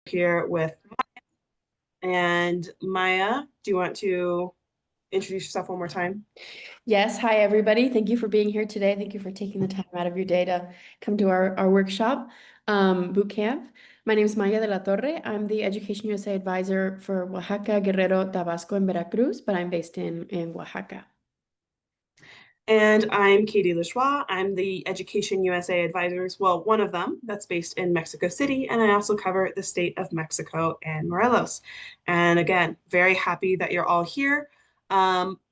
here with and Maya. Do you want to introduce yourself one more time? Yes, hi everybody. Thank you for being here today. Thank you for taking the time out of your day to come to our workshop, boot camp. My name is Maya de la Torre. I'm the Education USA advisor for Oaxaca, Guerrero, Tabasco, and Veracruz, but I'm based in Oaxaca. And I'm Katie Lachua. I'm the Education USA advisors, well, one of them that's based in Mexico City, and I also cover the state of Mexico and Morelos. And again, very happy that you're all here.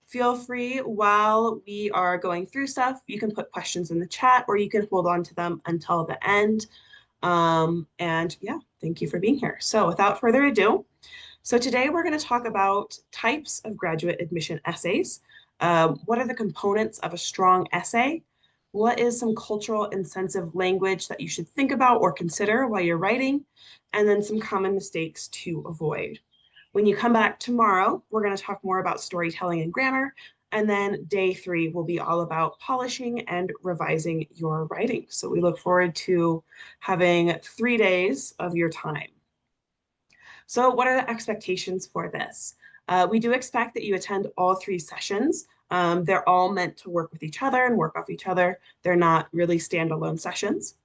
Feel free while we are going through stuff, you can put questions in the chat or you can hold on to them until the end. And yeah, thank you for being here. So without further ado, so today we're going to talk about types of graduate admission essays. What are the components of a strong essay? What is some cultural and sensitive language that you should think about or consider while you're writing? And then some common mistakes to avoid. When you come back tomorrow, we're going to talk more about storytelling and grammar. And then day 3 will be all about polishing and revising your writing. So we look forward to having 3 days of your time. So what are the expectations for this? We do expect that you attend all 3 sessions. They're all meant to work with each other and work off each other. They're not really standalone sessions.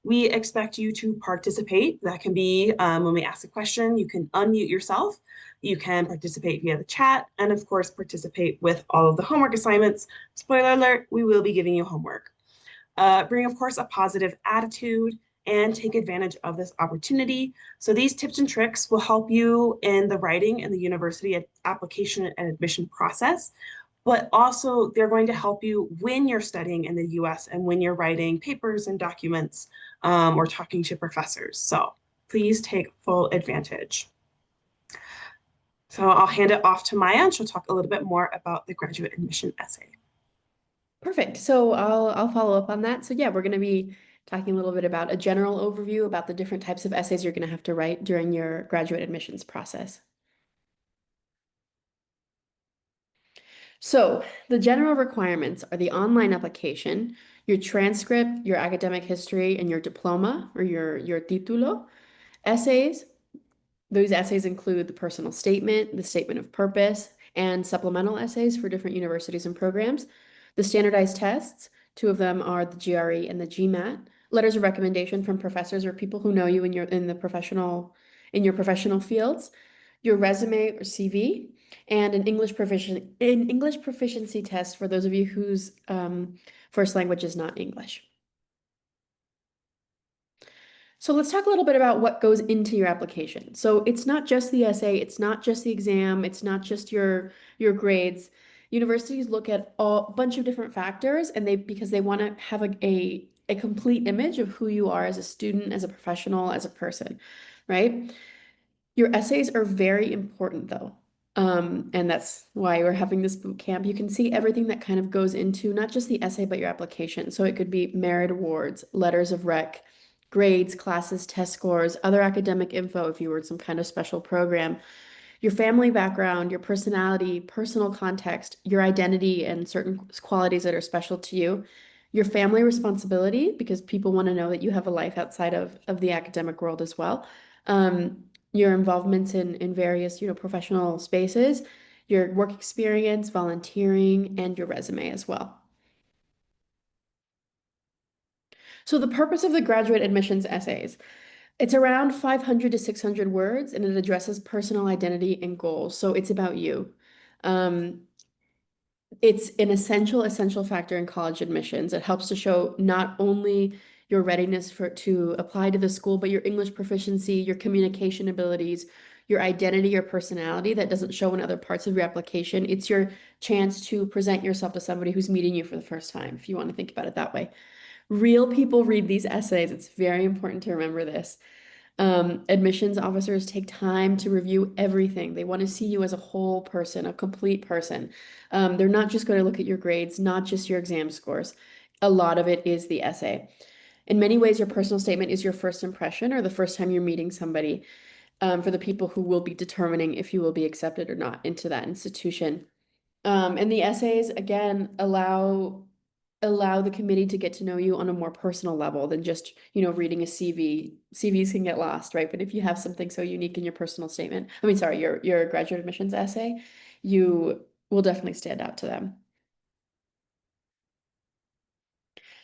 We expect you to participate. That can be when we ask a question, you can unmute yourself. You can participate via the chat, and of course, participate with all of the homework assignments. Spoiler alert, we will be giving you homework. Bring, of course, a positive attitude and take advantage of this opportunity. So these tips and tricks will help you in the writing and the university application and admission process, but also they're going to help you when you're studying in the US and when you're writing papers and documents or talking to professors. So please take full advantage. So I'll hand it off to Maya and she'll talk a little bit more about the graduate admission essay. Perfect. So I'll follow up on that. So yeah, we're going to be talking a little bit about a general overview about the different types of essays you're going to have to write during your graduate admissions process. So the general requirements are the online application, your transcript, your academic history, and your diploma or your título. Essays, those essays include the personal statement, the statement of purpose, and supplemental essays for different universities and programs. The standardized tests, 2 of them are the GRE and the GMAT. Letters of recommendation from professors or people who know you in your professional fields. Your resume or CV, and an English proficiency test for those of you whose first language is not English. So let's talk a little bit about what goes into your application. So it's not just the essay, it's not just the exam, it's not just your grades. Universities look at a bunch of different factors and because they want to have a complete image of who you are as a student, as a professional, as a person, right? Your essays are very important though. And that's why we're having this boot camp. You can see everything that kind of goes into not just the essay, but your application. So it could be merit awards, letters of rec, grades, classes, test scores, other academic info if you were in some kind of special program, your family background, your personality, personal context, your identity, and certain qualities that are special to you, your family responsibility, because people want to know that you have a life outside of the academic world as well. Your involvements in various, professional spaces, your work experience, volunteering, and your resume as well. So the purpose of the graduate admissions essays, it's around 500 to 600 words, and it addresses personal identity and goals. So it's about you. Um, it's an essential factor in college admissions. It helps to show not only your readiness to apply to the school, but your English proficiency, your communication abilities, your identity, your personality that doesn't show in other parts of your application. It's your chance to present yourself to somebody who's meeting you for the first time, if you want to think about it that way. Real people read these essays. It's very important to remember this. Admissions officers take time to review everything. They want to see you as a whole person, a complete person. They're not just going to look at your grades, not just your exam scores. A lot of it is the essay. In many ways, your personal statement is your first impression or the first time you're meeting somebody, for the people who will be determining if you will be accepted or not into that institution. And the essays, again, allow allow the committee to get to know you on a more personal level than just, reading a CV. CVs can get lost, right? But if you have something so unique in your personal statement, I mean, sorry, your graduate admissions essay, you will definitely stand out to them.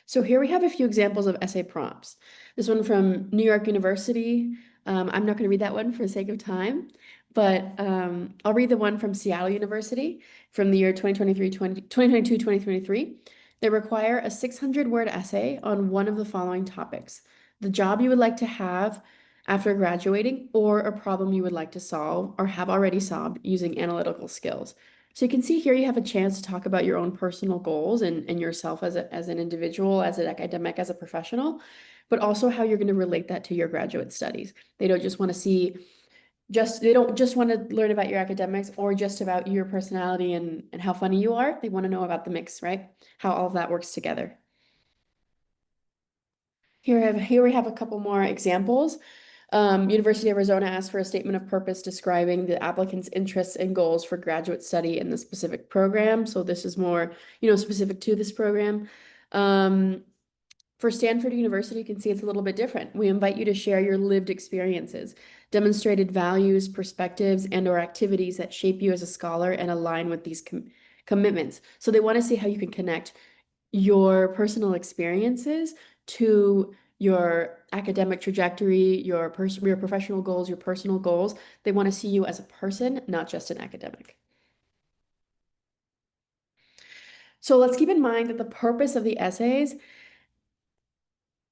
So here we have a few examples of essay prompts. This one from New York University. I'm not going to read that one for the sake of time, but I'll read the one from Seattle University from the year 2022-2023. They require a 600-word essay on one of the following topics: the job you would like to have after graduating, or a problem you would like to solve or have already solved using analytical skills. So you can see here you have a chance to talk about your own personal goals and yourself as an individual, as an academic, as a professional, but also how you're going to relate that to your graduate studies. They don't just want to see they don't just want to learn about your academics or just about your personality and how funny you are. They want to know about the mix, right? How all of that works together. Here we have a couple more examples. University of Arizona asked for a statement of purpose describing the applicant's interests and goals for graduate study in the specific program. So this is more, specific to this program. For Stanford University, you can see it's a little bit different. We invite you to share your lived experiences, demonstrated values, perspectives, and/or activities that shape you as a scholar and align with these commitments. So they want to see how you can connect your personal experiences to your academic trajectory, your professional goals, your personal goals. They want to see you as a person, not just an academic. So let's keep in mind that the purpose of the essays,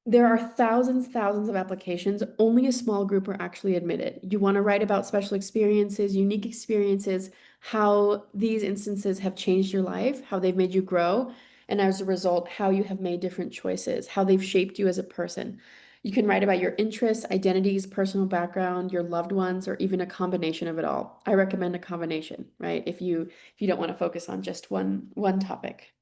there are thousands of applications. Only a small group are actually admitted. You want to write about special experiences, unique experiences, how these instances have changed your life, how they've made you grow, and as a result, how you have made different choices, how they've shaped you as a person. You can write about your interests, identities, personal background, your loved ones, or even a combination of it all. I recommend a combination, right? If you don't want to focus on just one topic.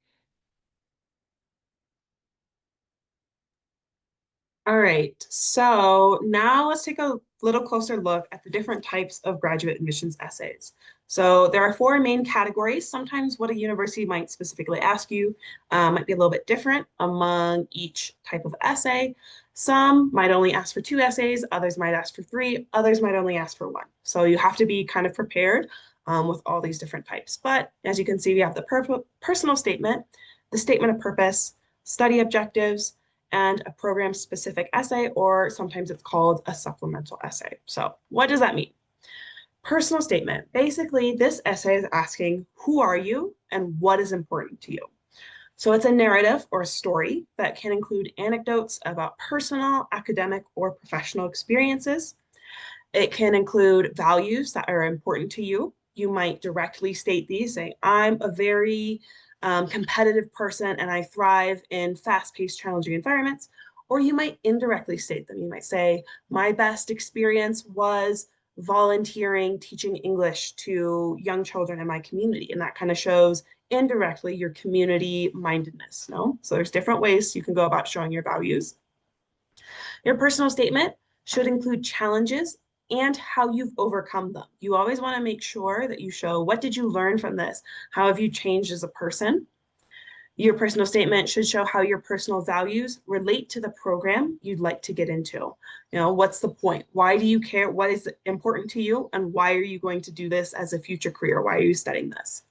All right, so now let's take a little closer look at the different types of graduate admissions essays. So there are four main categories. Sometimes what a university might specifically ask you might be a little bit different among each type of essay. Some might only ask for two essays, others might ask for three, others might only ask for one. So you have to be kind of prepared with all these different types. But as you can see, we have the personal statement, the statement of purpose, study objectives, and a program specific essay, or sometimes it's called a supplemental essay. So, what does that mean? Personal statement. Basically, this essay is asking who are you and what is important to you. So, it's a narrative or a story that can include anecdotes about personal, academic, or professional experiences. It can include values that are important to you. You might directly state these, saying, I'm a very competitive person and I thrive in fast paced, challenging environments. Or you might indirectly state them. You might say, my best experience was volunteering, teaching English to young children in my community. And that kind of shows indirectly your community mindedness. No? So there's different ways you can go about showing your values. Your personal statement should include challenges and how you've overcome them. You always want to make sure that you show what did you learn from this? How have you changed as a person? Your personal statement should show how your personal values relate to the program you'd like to get into. What's the point? Why do you care? What is important to you? And why are you going to do this as a future career? Why are you studying this?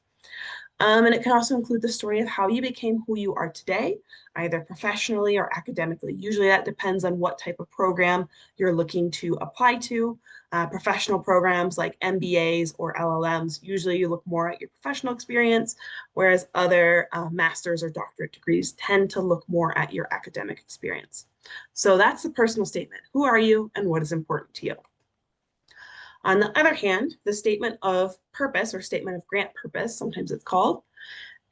And it can also include the story of how you became who you are today, either professionally or academically. Usually that depends on what type of program you're looking to apply to. Professional programs like MBAs or LLMs, usually you look more at your professional experience, whereas other master's or doctorate degrees tend to look more at your academic experience. So that's the personal statement. Who are you and what is important to you? On the other hand, the statement of purpose or statement of grant purpose, sometimes it's called,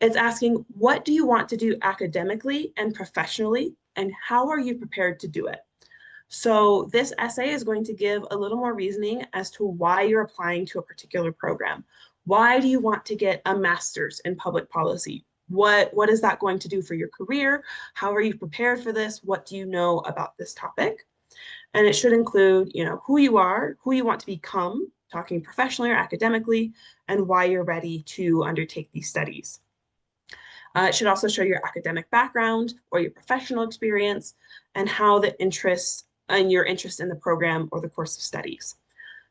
it's asking, what do you want to do academically and professionally, and how are you prepared to do it? So this essay is going to give a little more reasoning as to why you're applying to a particular program. Why do you want to get a master's in public policy? What is that going to do for your career? How are you prepared for this? What do you know about this topic? And it should include, who you are, who you want to become, talking professionally or academically, and why you're ready to undertake these studies. It should also show your academic background or your professional experience and how the interests and your interest in the program or the course of studies.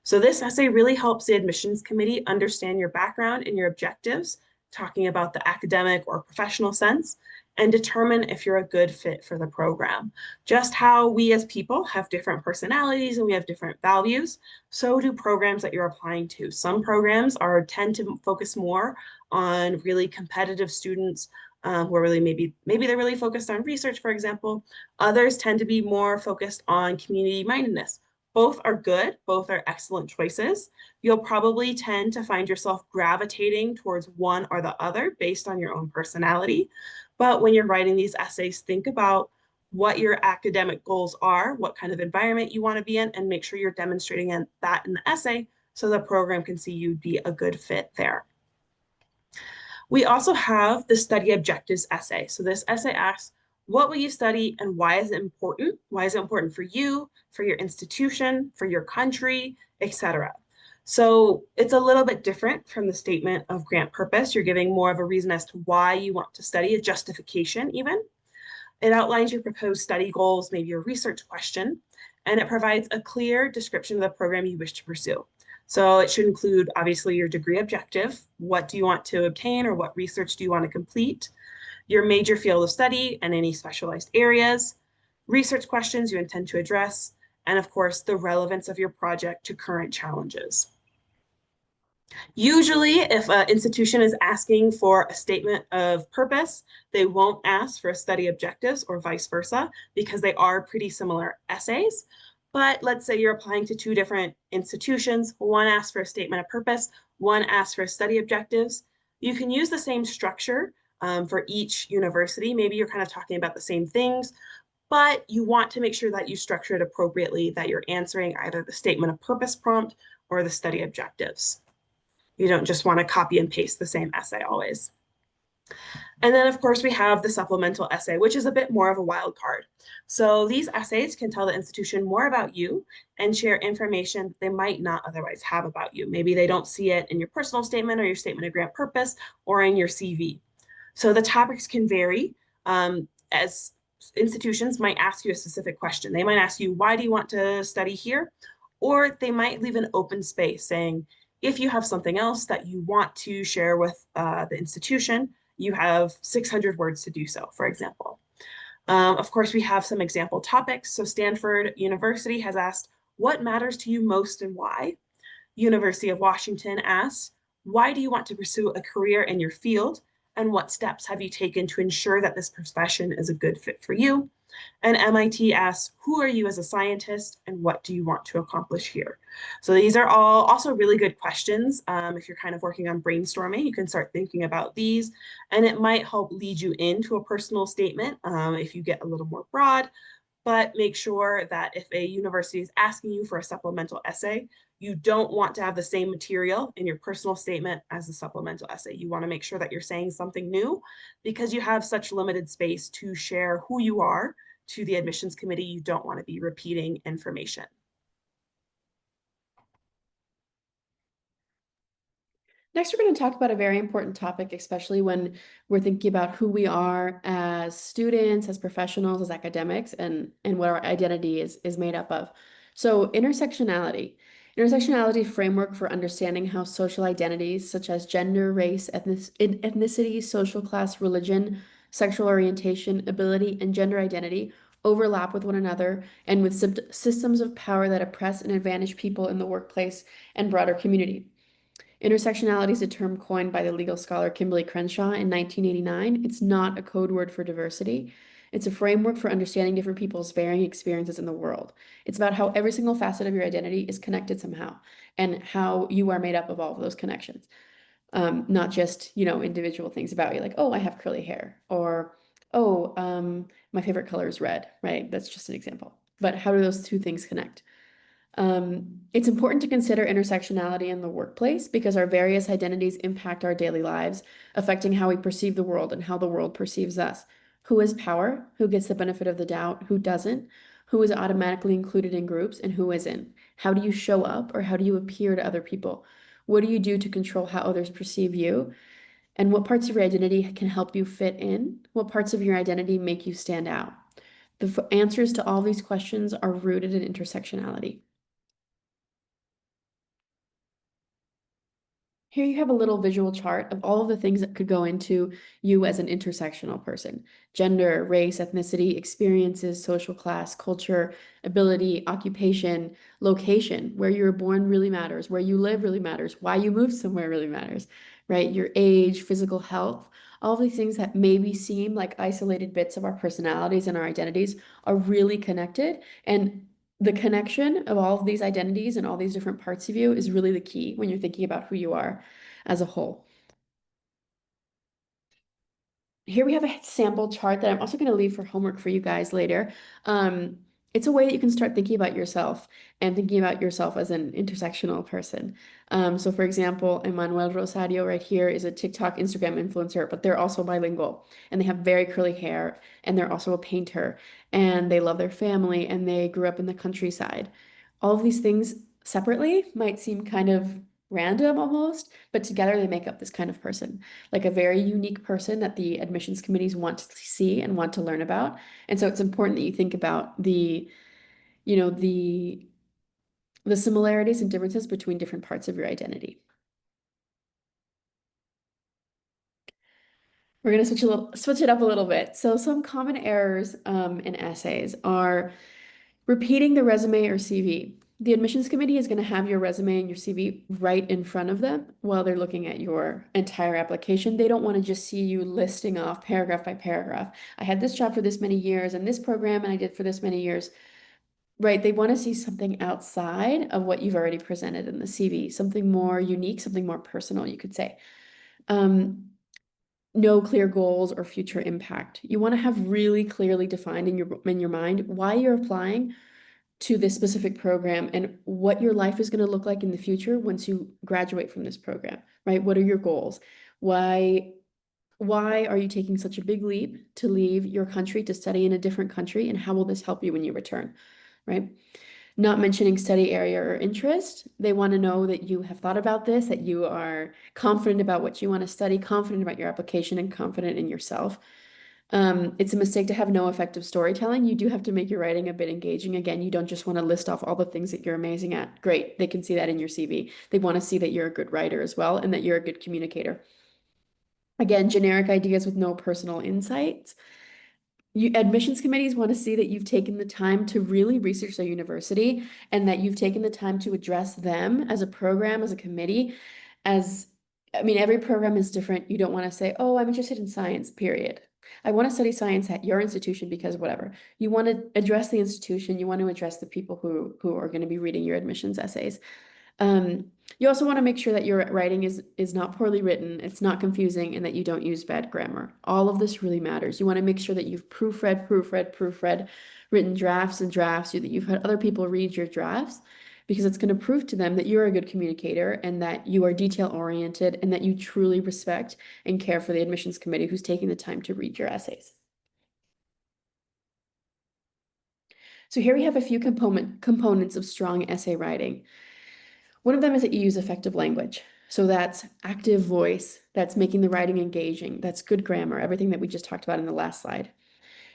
So this essay really helps the admissions committee understand your background and your objectives, talking about the academic or professional sense, and determine if you're a good fit for the program. Just how we as people have different personalities and we have different values, so do programs that you're applying to. Some programs tend to focus more on really competitive students who are really maybe they're really focused on research, for example. Others tend to be more focused on community mindedness. Both are good, both are excellent choices. You'll probably tend to find yourself gravitating towards one or the other based on your own personality. But when you're writing these essays, think about what your academic goals are, what kind of environment you want to be in, and make sure you're demonstrating that in the essay so the program can see you'd be a good fit there. We also have the study objectives essay. So this essay asks, what will you study and why is it important? Why is it important for you, for your institution, for your country, etc.? So it's a little bit different from the statement of grant purpose. You're giving more of a reason as to why you want to study, a justification even. It outlines your proposed study goals, maybe a research question, and it provides a clear description of the program you wish to pursue. So it should include obviously your degree objective. What do you want to obtain or what research do you want to complete? Your major field of study and any specialized areas, research questions you intend to address, and of course, the relevance of your project to current challenges. Usually, if an institution is asking for a statement of purpose, they won't ask for a study objectives or vice versa because they are pretty similar essays. But let's say you're applying to two different institutions. One asks for a statement of purpose, one asks for study objectives. You can use the same structure for each university. Maybe you're kind of talking about the same things, but you want to make sure that you structure it appropriately, that you're answering either the statement of purpose prompt or the study objectives. You don't just want to copy and paste the same essay always. And then, of course, we have the supplemental essay, which is a bit more of a wild card. So these essays can tell the institution more about you and share information they might not otherwise have about you. Maybe they don't see it in your personal statement or your statement of grant purpose or in your CV. So the topics can vary as institutions might ask you a specific question. They might ask you, why do you want to study here? Or they might leave an open space saying, if you have something else that you want to share with the institution, you have 600 words to do so, for example. Of course, we have some example topics. So Stanford University has asked, what matters to you most and why? University of Washington asks, why do you want to pursue a career in your field? And what steps have you taken to ensure that this profession is a good fit for you? And MIT asks, who are you as a scientist and what do you want to accomplish here? So these are all also really good questions. If you're kind of working on brainstorming, you can start thinking about these and it might help lead you into a personal statement if you get a little more broad, but make sure that if a university is asking you for a supplemental essay, you don't want to have the same material in your personal statement as the supplemental essay. You want to make sure that you're saying something new because you have such limited space to share who you are to the admissions committee. You don't want to be repeating information. Next, we're going to talk about a very important topic, especially when we're thinking about who we are as students, as professionals, as academics, and what our identity is made up of. So intersectionality. Intersectionality framework for understanding how social identities such as gender, race, ethnicity, social class, religion, sexual orientation, ability, and gender identity overlap with one another and with systems of power that oppress and advantage people in the workplace and broader community. Intersectionality is a term coined by the legal scholar Kimberly Crenshaw in 1989. It's not a code word for diversity. It's a framework for understanding different people's varying experiences in the world. It's about how every single facet of your identity is connected somehow and how you are made up of all of those connections. Not just, individual things about you, like, oh, I have curly hair, or, oh, my favorite color is red, right? That's just an example. But how do those two things connect? It's important to consider intersectionality in the workplace because our various identities impact our daily lives, affecting how we perceive the world and how the world perceives us. Who has power? Who gets the benefit of the doubt? Who doesn't? Who is automatically included in groups and who isn't? How do you show up or how do you appear to other people? What do you do to control how others perceive you? And what parts of your identity can help you fit in? What parts of your identity make you stand out? The answers to all these questions are rooted in intersectionality. Here you have a little visual chart of all of the things that could go into you as an intersectional person. Gender, race, ethnicity, experiences, social class, culture, ability, occupation, location, where you were born really matters, where you live really matters, why you moved somewhere really matters, right? Your age, physical health, all of these things that maybe seem like isolated bits of our personalities and our identities are really connected. And the connection of all of these identities and all these different parts of you is really the key when you're thinking about who you are as a whole. Here we have a sample chart that I'm also going to leave for homework for you guys later. Um, it's a way that you can start thinking about yourself and thinking about yourself as an intersectional person. So for example, Emmanuel Rosario right here is a TikTok, Instagram influencer, but they're also bilingual and they have very curly hair and they're also a painter and they love their family and they grew up in the countryside. All of these things separately might seem kind of random almost, but together they make up this kind of person, like a very unique person that the admissions committees want to see and want to learn about. And so it's important that you think about you know, the similarities and differences between different parts of your identity. We're going to switch it up a little bit. So some common errors in essays are repeating the resume or CV. The admissions committee is going to have your resume and your CV right in front of them while they're looking at your entire application. They don't want to just see you listing off paragraph by paragraph. I had this job for this many years and this program and I did for this many years. Right. They want to see something outside of what you've already presented in the CV, something more unique, something more personal, you could say. Um, no clear goals or future impact. You want to have really clearly defined in your mind why you're applying to this specific program and what your life is going to look like in the future once you graduate from this program, right? What are your goals? Why why are you taking such a big leap to leave your country to study in a different country and how will this help you when you return, right? Not mentioning study area or interest. They want to know that you have thought about this, that you are confident about what you want to study, confident about your application, and confident in yourself. It's a mistake to have no effective storytelling. You do have to make your writing a bit engaging. Again, you don't just want to list off all the things that you're amazing at. Great, they can see that in your CV. They want to see that you're a good writer as well and that you're a good communicator. Again, generic ideas with no personal insights. Admissions committees want to see that you've taken the time to really research their university and that you've taken the time to address them as a program, as a committee, as I mean, every program is different. You don't want to say, oh, I'm interested in science, period. I want to study science at your institution because whatever. You want to address the institution, you want to address the people who are going to be reading your admissions essays. You also want to make sure that your writing is not poorly written, it's not confusing, and that you don't use bad grammar. All of this really matters. You want to make sure that you've proofread, written drafts and drafts, that you've had other people read your drafts, because it's going to prove to them that you're a good communicator and that you are detail oriented and that you truly respect and care for the admissions committee who's taking the time to read your essays. So here we have a few components of strong essay writing. One of them is that you use effective language. So that's active voice, that's making the writing engaging, that's good grammar, everything that we just talked about in the last slide.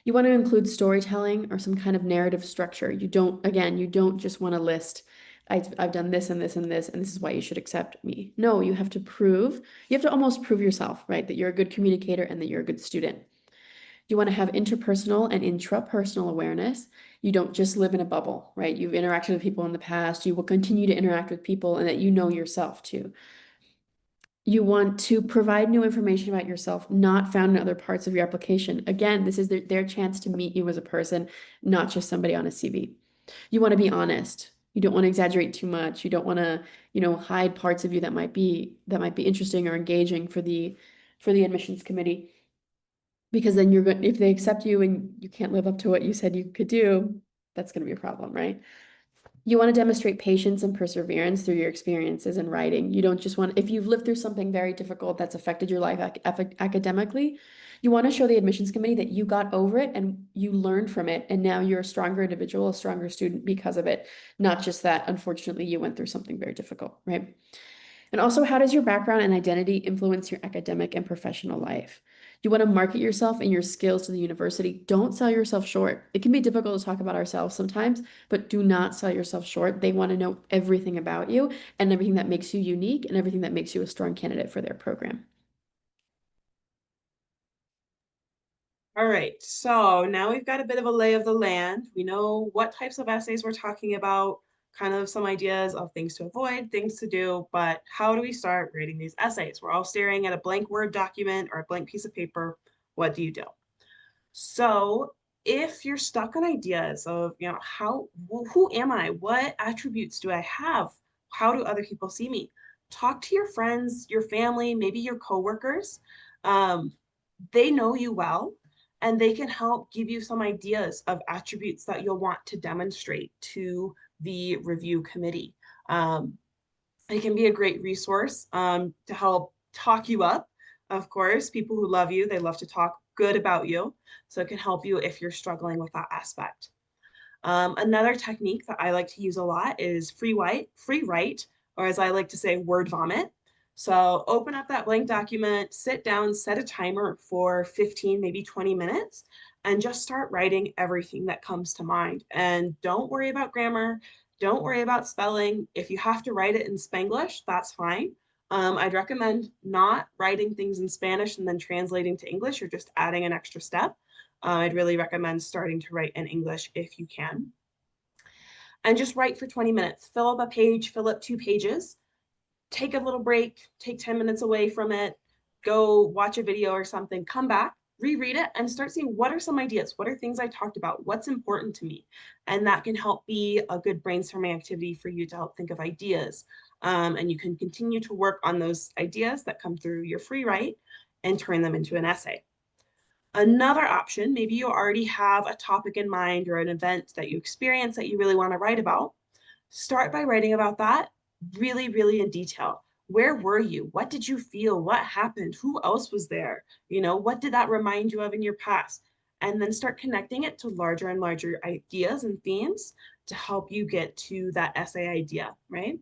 You want to include storytelling or some kind of narrative structure. You don't just want to list, I've done this and this and this, and this is why you should accept me. No, you have to almost prove yourself, right? That you're a good communicator and that you're a good student. You want to have interpersonal and intrapersonal awareness. You don't just live in a bubble, right? You've interacted with people in the past. You will continue to interact with people and that you know yourself too. You want to provide new information about yourself not found in other parts of your application. Again, this is their chance to meet you as a person, not just somebody on a CV. You want to be honest. You don't want to exaggerate too much. You don't want to, hide parts of you that might be interesting or engaging for the admissions committee. Because then if they accept you and you can't live up to what you said you could do, that's going to be a problem, right? You want to demonstrate patience and perseverance through your experiences in writing. You don't just want, if you've lived through something very difficult that's affected your life academically, you want to show the admissions committee that you got over it and you learned from it. And now you're a stronger individual, a stronger student because of it. Not just that, unfortunately, you went through something very difficult, right? And also, how does your background and identity influence your academic and professional life? You want to market yourself and your skills to the university. Don't sell yourself short. It can be difficult to talk about ourselves sometimes, but do not sell yourself short. They want to know everything about you and everything that makes you unique and everything that makes you a strong candidate for their program. All right, so now we've got a bit of a lay of the land. We know what types of essays we're talking about, kind of some ideas of things to avoid, things to do, but how do we start writing these essays? We're all staring at a blank Word document or a blank piece of paper. What do you do? So if you're stuck on ideas of, who am I? What attributes do I have? How do other people see me? Talk to your friends, your family, maybe your coworkers. Um, they know you well, and they can help give you some ideas of attributes that you'll want to demonstrate to the review committee. Um, it can be a great resource to help talk you up. Of course, people who love you, they love to talk good about you. So it can help you if you're struggling with that aspect. Another technique that I like to use a lot is free write, or as I like to say, word vomit. So open up that blank document, sit down, set a timer for 15, maybe 20 minutes, and just start writing everything that comes to mind. And don't worry about grammar. Don't worry about spelling. If you have to write it in Spanglish, that's fine. I'd recommend not writing things in Spanish and then translating to English. You're just adding an extra step. I'd really recommend starting to write in English if you can. And just write for 20 minutes. Fill up a page, fill up 2 pages, take a little break, take 10 minutes away from it, go watch a video or something, come back, reread it, and start seeing what are some ideas? What are things I talked about? What's important to me? And that can help be a good brainstorming activity for you to help think of ideas. And you can continue to work on those ideas that come through your free write and turn them into an essay. Another option, maybe you already have a topic in mind or an event that you experience that you really want to write about. Start by writing about that really, really in detail. Where were you? What did you feel? What happened? Who else was there? What did that remind you of in your past? And then start connecting it to larger and larger ideas and themes to help you get to that essay idea, right?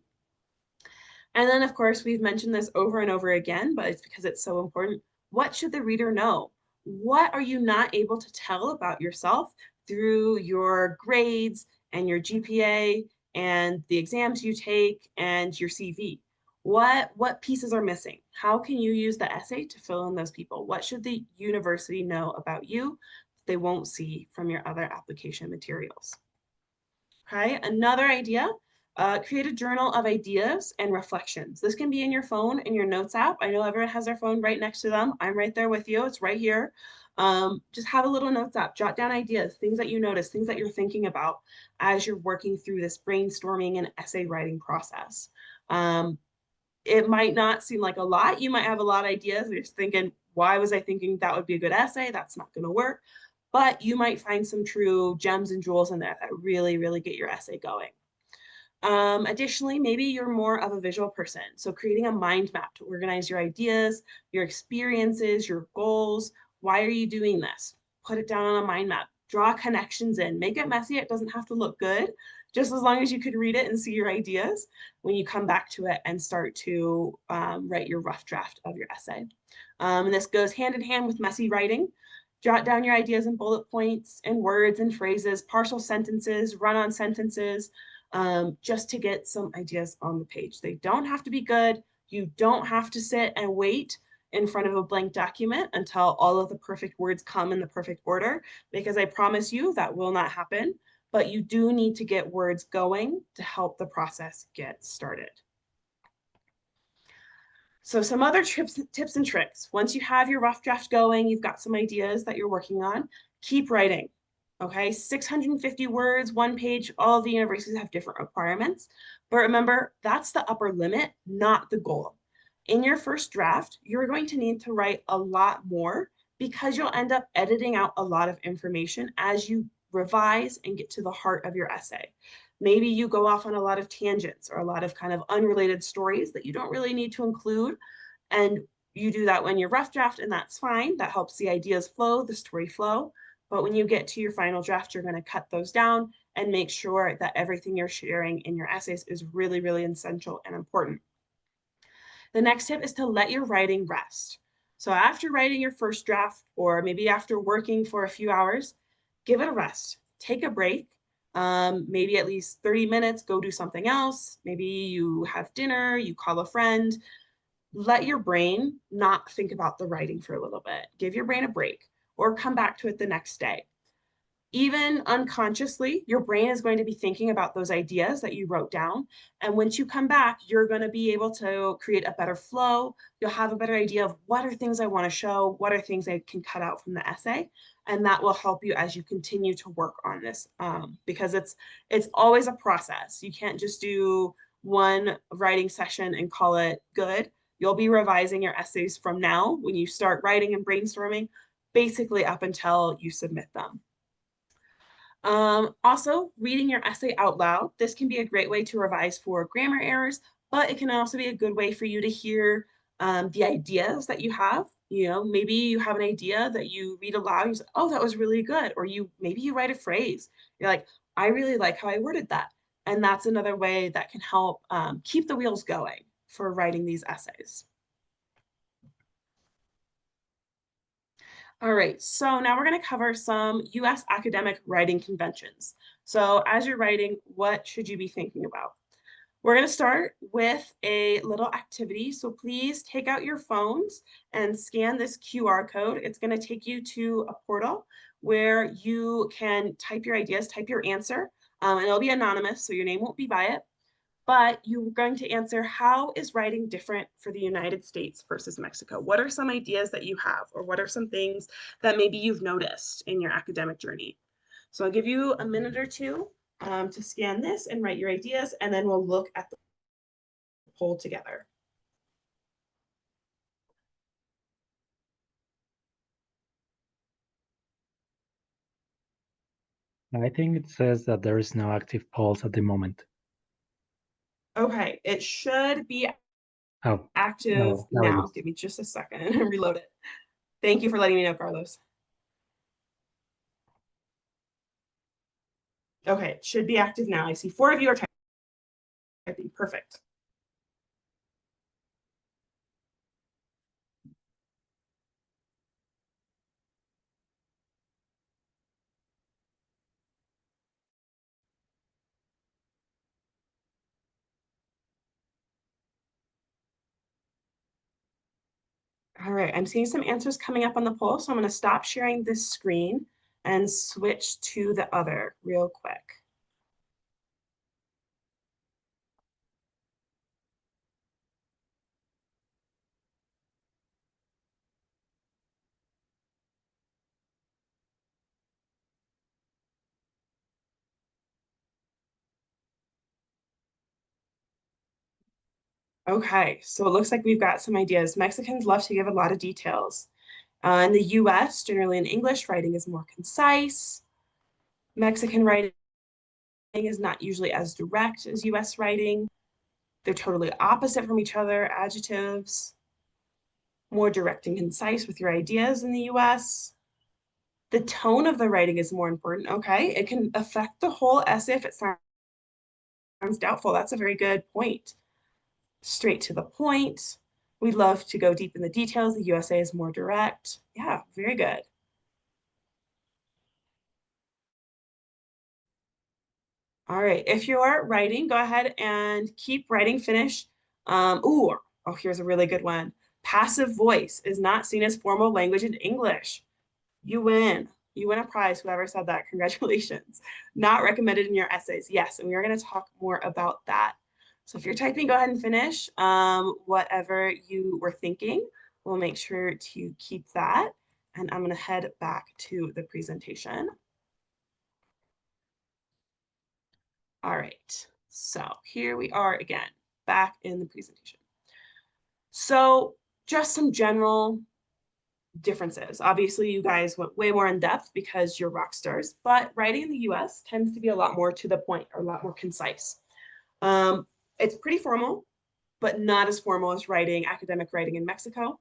And then, of course, we've mentioned this over and over again, but it's because it's so important. What should the reader know? What are you not able to tell about yourself through your grades and your GPA and the exams you take and your CV? What pieces are missing? How can you use the essay to fill in those people? What should the university know about you that they won't see from your other application materials? Okay, another idea, create a journal of ideas and reflections. This can be in your phone, in your notes app. I know everyone has their phone right next to them. I'm right there with you. It's right here. Just have a little notes app, jot down ideas, things that you notice, things that you're thinking about as you're working through this brainstorming and essay writing process. Um, it might not seem like a lot. You might have a lot of ideas. You're just thinking, why was I thinking that would be a good essay? That's not going to work. But you might find some true gems and jewels in there that really, really get your essay going. Additionally, maybe you're more of a visual person. So creating a mind map to organize your ideas, your experiences, your goals. Why are you doing this? Put it down on a mind map. Draw connections in. Make it messy. It doesn't have to look good. Just as long as you could read it and see your ideas when you come back to it and start to write your rough draft of your essay. And this goes hand in hand with messy writing. Jot down your ideas in bullet points and words and phrases, partial sentences, run-on sentences, just to get some ideas on the page. They don't have to be good. You don't have to sit and wait in front of a blank document until all of the perfect words come in the perfect order, because I promise you that will not happen. But you do need to get words going to help the process get started. So some other tips and tricks. Once you have your rough draft going, you've got some ideas that you're working on, keep writing. Okay, 650 words, 1 page, all of the universities have different requirements. But remember, that's the upper limit, not the goal. In your first draft, you're going to need to write a lot more because you'll end up editing out a lot of information as you revise and get to the heart of your essay. Maybe you go off on a lot of tangents or a lot of kind of unrelated stories that you don't really need to include. And you do that when you're rough draft, and that's fine. That helps the ideas flow, the story flow. But when you get to your final draft, you're going to cut those down and make sure that everything you're sharing in your essays is really, really essential and important. The next tip is to let your writing rest. So after writing your first draft, or maybe after working for a few hours, give it a rest. Take a break, maybe at least 30 minutes, go do something else. Maybe you have dinner, you call a friend. Let your brain not think about the writing for a little bit. Give your brain a break or come back to it the next day. Even unconsciously, your brain is going to be thinking about those ideas that you wrote down. And once you come back, you're going to be able to create a better flow. You'll have a better idea of what are things I want to show, what are things I can cut out from the essay. And that will help you as you continue to work on this, because it's always a process. You can't just do one writing session and call it good. You'll be revising your essays from now when you start writing and brainstorming, basically up until you submit them. Also, reading your essay out loud. This can be a great way to revise for grammar errors, but it can also be a good way for you to hear the ideas that you have. You know, maybe you have an idea that you read aloud. You say, "Oh, that was really good," or maybe you write a phrase. You're like, "I really like how I worded that," and that's another way that can help keep the wheels going for writing these essays. All right, so now we're going to cover some US academic writing conventions. So as you're writing, what should you be thinking about? We're going to start with a little activity. So please take out your phones and scan this QR code. It's going to take you to a portal where you can type your ideas, type your answer, and it'll be anonymous, so your name won't be by it. But you're going to answer, how is writing different for the United States versus Mexico? What are some ideas that you have, or what are some things that maybe you've noticed in your academic journey? So I'll give you a minute or two to scan this and write your ideas, and then we'll look at the poll together. I think it says that there is no active polls at the moment. Okay, it should be Oh, active no, now it now. is. Give me just a second and reload it. Thank you for letting me know, Carlos. Okay, it should be active now. I see 4 of you are typing. Perfect. All right, I'm seeing some answers coming up on the poll, so I'm going to stop sharing this screen and switch to the other real quick. Okay, so it looks like we've got some ideas. Mexicans love to give a lot of details. In the US, generally in English, writing is more concise. Mexican writing is not usually as direct as US writing. They're totally opposite from each other, adjectives, more direct and concise with your ideas in the US. The tone of the writing is more important, okay? It can affect the whole essay if it sounds doubtful. That's a very good point. Straight to the point. We love to go deep in the details. The USA is more direct. Yeah, very good. All right, if you're writing, go ahead and keep writing, finish. Oh, here's a really good one. Passive voice is not seen as formal language in English. You win. You win a prize, whoever said that. Congratulations. Not recommended in your essays. Yes, and we are going to talk more about that. So if you're typing, go ahead and finish whatever you were thinking. We'll make sure to keep that. And I'm going to head back to the presentation. All right, so here we are again, back in the presentation. So just some general differences. Obviously, you guys went way more in depth because you're rock stars, but writing in the US tends to be a lot more to the point, or a lot more concise. Um, it's pretty formal, but not as formal as writing, academic writing in Mexico.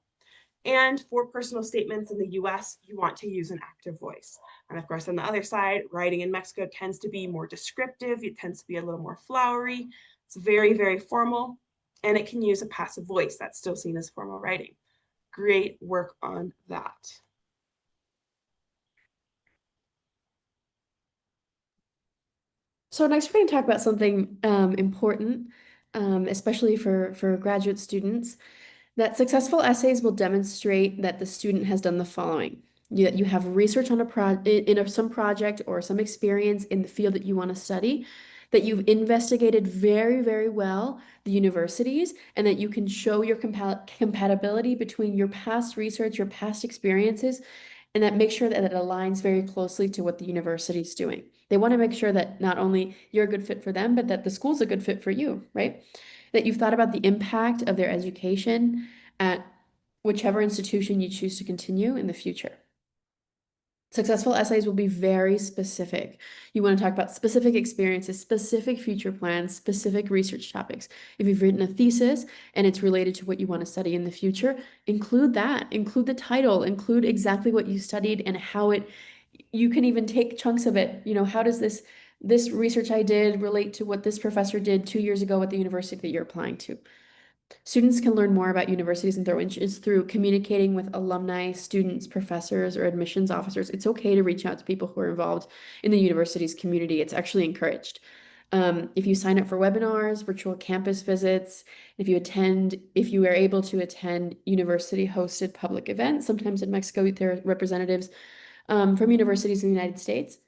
And for personal statements in the US, you want to use an active voice. And of course, on the other side, writing in Mexico tends to be more descriptive. It tends to be a little more flowery. It's very, very formal. and it can use a passive voice that's still seen as formal writing. Great work on that. So next, we're going to talk about something important, especially for graduate students, that successful essays will demonstrate that the student has done the following. You have research on some project or some experience in the field that you want to study, that you've investigated very, very well the universities, and that you can show your compatibility between your past research, your past experiences, and that makes sure that it aligns very closely to what the university is doing. They want to make sure that not only you're a good fit for them, but that the school's a good fit for you, right? That you've thought about the impact of their education at whichever institution you choose to continue in the future. Successful essays will be very specific. You want to talk about specific experiences, specific future plans, specific research topics. If you've written a thesis and it's related to what you want to study in the future, include that, include the title, include exactly what you studied and how it, you can even take chunks of it. You know, how does this research I did relate to what this professor did 2 years ago at the university that you're applying to? Students can learn more about universities and their interests through communicating with alumni, students, professors, or admissions officers. It's okay to reach out to people who are involved in the university's community. It's actually encouraged. If you sign up for webinars, virtual campus visits, if you are able to attend university-hosted public events, sometimes in Mexico, there are representatives from universities in the United States.